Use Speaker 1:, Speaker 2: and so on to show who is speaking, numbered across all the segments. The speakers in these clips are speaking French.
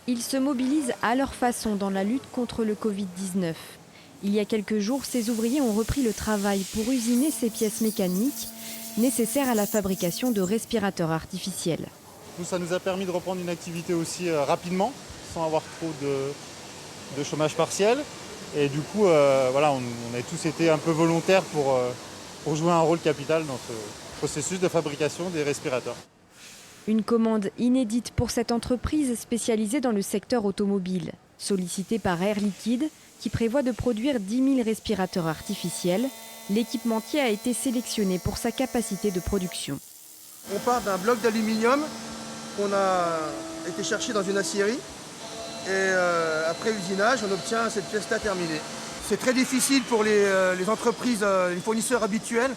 Speaker 1: Ils se mobilisent à leur façon dans la lutte contre le Covid-19. Il y a quelques jours, ces ouvriers ont repris le travail pour usiner ces pièces mécaniques nécessaires à la fabrication de respirateurs artificiels.
Speaker 2: Nous, ça nous a permis de reprendre une activité aussi rapidement, sans avoir trop de chômage partiel. Et du coup, voilà, on a tous été un peu volontaires pour jouer un rôle capital dans ce processus de fabrication des respirateurs.
Speaker 1: Une commande inédite pour cette entreprise spécialisée dans le secteur automobile, sollicitée par Air Liquide, qui prévoit de produire 10 000 respirateurs artificiels. L'équipementier a été sélectionné pour sa capacité de production.
Speaker 3: On part d'un bloc d'aluminium qu'on a été chercher dans une aciérie. Et après usinage, on obtient cette pièce-là terminée. C'est très difficile pour les entreprises, les fournisseurs habituels,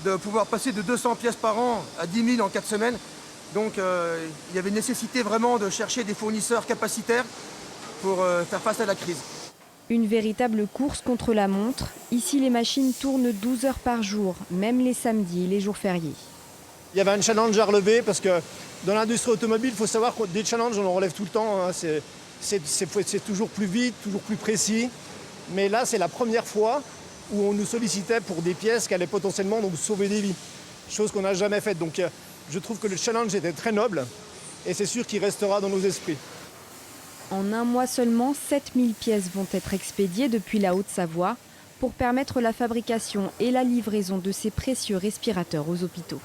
Speaker 3: de pouvoir passer de 200 pièces par an à 10 000 en 4 semaines. Donc il y avait nécessité vraiment de chercher des fournisseurs capacitaires pour faire face à la crise.
Speaker 1: Une véritable course contre la montre. Ici, les machines tournent 12 heures par jour, même les samedis et les jours fériés.
Speaker 4: Il y avait un challenge à relever parce que dans l'industrie automobile, il faut savoir que des challenges, on en relève tout le temps. Hein. C'est toujours plus vite, toujours plus précis. Mais là, c'est la première fois où on nous sollicitait pour des pièces qui allaient potentiellement nous sauver des vies. Chose qu'on n'a jamais faite. Donc je trouve que le challenge était très noble et c'est sûr qu'il restera dans nos esprits.
Speaker 1: En un mois seulement, 7000 pièces vont être expédiées depuis la Haute-Savoie pour permettre la fabrication et la livraison de ces précieux respirateurs aux hôpitaux.